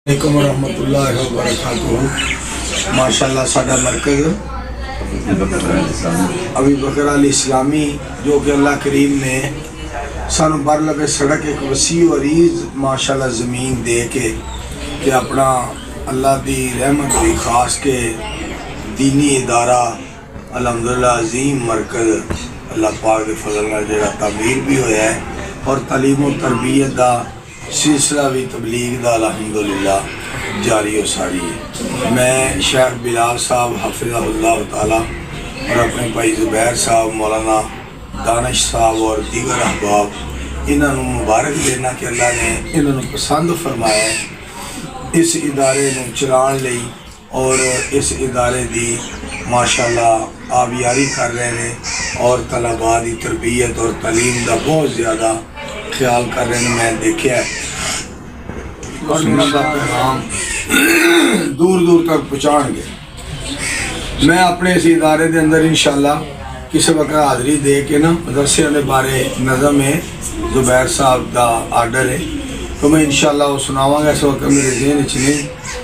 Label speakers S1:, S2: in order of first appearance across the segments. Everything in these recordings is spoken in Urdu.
S1: علیکم ورحمۃ اللہ وبرکاتہ۔ ماشاءاللہ ساڈا مرکز ابی بکر علی اسلامی جو کہ اللہ کریم نے سانو بر لبے سڑک ایک وسیع و عریض ماشاءاللہ زمین دے کے کہ اپنا اللہ دی رحمت بھی خاص کے دینی ادارہ الحمدللہ عظیم مرکز اللہ پاک دے فضل نال جڑا تعمیر بھی ہویا ہے اور تعلیم و تربیت دا سلسلہ بھی تبلیغ دا الحمدللہ جاری و ساری ہے۔ میں شیخ بلال صاحب حفظہ اللہ تعالی اور اپنے بھائی زبیر صاحب، مولانا دانش صاحب اور دیگر احباب انہوں مبارک دینا کہ اللہ نے انہوں پسند فرمایا ہے اس ادارے نو چلان لئی اور اس ادارے دی ماشاءاللہ آبیاری کر رہے ہیں اور طلباء دی تربیت اور تعلیم دا بہت زیادہ خیال کر رہے ہیں۔ میں دیکھا ہے اور انہوں کا پیغام دور دور تک پہنچان گے۔ میں اپنے اس ادارے دے اندر انشاءاللہ کسی وقت حاضری دے کے نا مدرسے والے بارے نظم ہے زبیر صاحب دا آرڈر ہے تو میں انشاءاللہ وہ سناواں گا، اس وقت میرے ذہن چ نہیں۔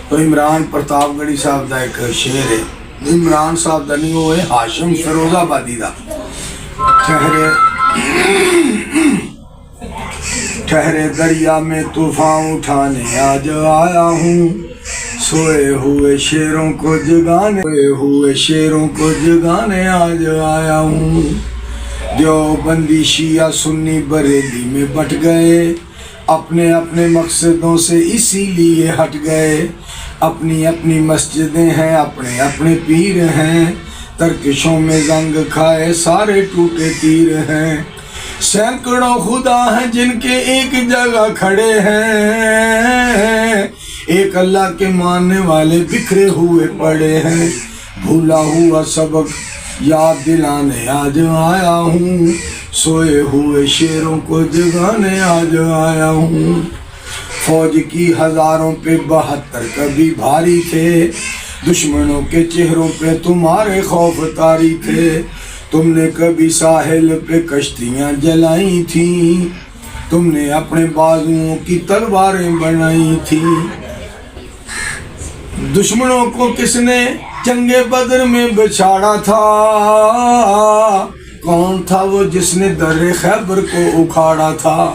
S1: تو عمران پرتاپ گڑھی صاحب دا ایک شعر ہے، عمران صاحب دا نہیں، وہ ہے ہاشم فیروز آبادی دا۔ ٹھہرے دریا میں طوفان اٹھانے آج آیا ہوں، سوئے ہوئے شیروں کو جگانے آج آیا ہوں۔ دیوبندی شیعہ سنی بریلی میں بٹ گئے، اپنے اپنے مقصدوں سے اسی لیے ہٹ گئے۔ اپنی اپنی مسجدیں ہیں، اپنے اپنے پیر ہیں، ترکشوں میں زنگ کھائے سارے ٹوٹے تیر ہیں۔ سینکڑوں خدا ہیں جن کے ایک جگہ کھڑے ہیں، ایک اللہ کے ماننے والے بکھرے ہوئے پڑے ہیں۔ بھولا ہوا سبق یاد دلانے آج آیا ہوں، سوئے ہوئے شیروں کو جگانے آج آیا ہوں۔ فوج کی ہزاروں پہ 72 کبھی بھاری تھے، دشمنوں کے چہروں پہ تمہارے خوف طاری تھے۔ تم نے کبھی ساحل پہ کشتیاں جلائی تھیں، تم نے اپنے بازوؤں کی تلواریں بنائی تھیں۔ دشمنوں کو کس نے جنگ بدر میں بچھاڑا تھا، کون تھا وہ جس نے در خیبر کو اکھاڑا تھا۔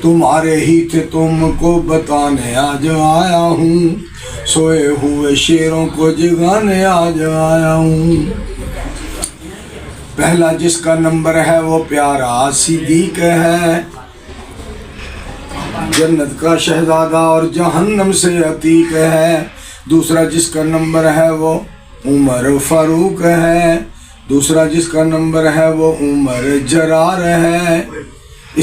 S1: تمہارے ہی تھے، تم کو بتانے آج آیا ہوں، سوئے ہوئے شیروں کو جگانے آج آیا ہوں۔ پہلا جس کا نمبر ہے وہ پیارا صدیق ہے، جنت کا شہزادہ اور جہنم سے عتیق ہے۔ دوسرا جس کا نمبر ہے وہ عمر فاروق ہے، دوسرا جس کا نمبر ہے وہ عمر جرار ہے۔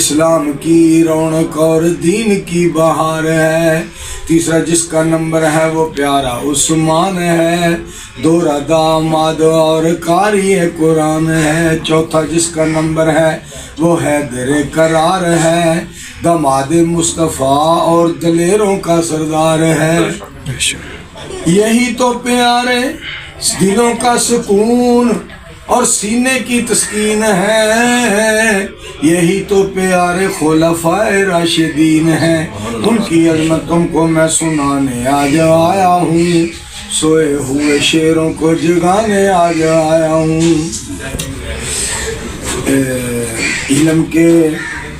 S1: اسلام کی رونق اور دین کی بہار ہے۔ تیسرا جس کا نمبر ہے وہ پیارا عثمان ہے، دورہ داماد اور قاری قرآن ہے۔ چوتھا جس کا نمبر ہے وہ حیدر کرار ہے، داماد مصطفیٰ اور دلیروں کا سردار ہے۔ یہی تو پیارے دلوں کا سکون اور سینے کی تسکین ہے، یہی تو پیارے خلفائے راشدین ہیں۔ ان کی عظمت تم کو میں سنانے آج آیا ہوں، سوئے ہوئے شیروں کو جگانے آج آیا ہوں۔ علم کے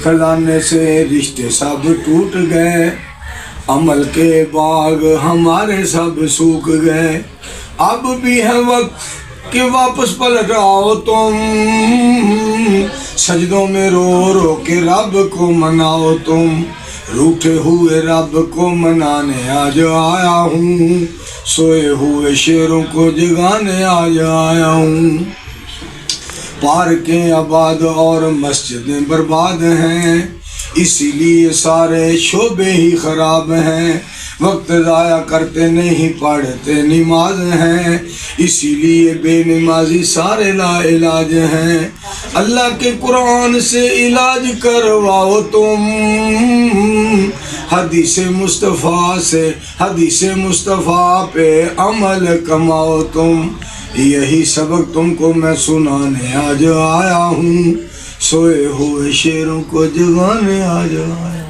S1: خزانے سے رشتے سب ٹوٹ گئے، عمل کے باغ ہمارے سب سوکھ گئے۔ اب بھی ہے وقت کہ واپس پلٹ آؤ تم، سجدوں میں رو رو کے رب کو مناؤ تم۔ روٹھے ہوئے رب کو منانے آج آیا ہوں، سوئے ہوئے شیروں کو جگانے آج آیا ہوں۔ پارکیں آباد اور مسجدیں برباد ہیں، اسی لیے سارے شعبے ہی خراب ہیں۔ وقت ضائع کرتے نہیں پڑھتے نماز ہیں، اسی لیے بے نمازی سارے لا علاج ہیں۔ اللہ کے قرآن سے علاج کرواؤ تم، حدیث مصطفیٰ پہ عمل کماؤ تم۔ یہی سبق تم کو میں سنانے آج آیا ہوں، سوئے ہوئے شیروں کو جگانے آج آیا۔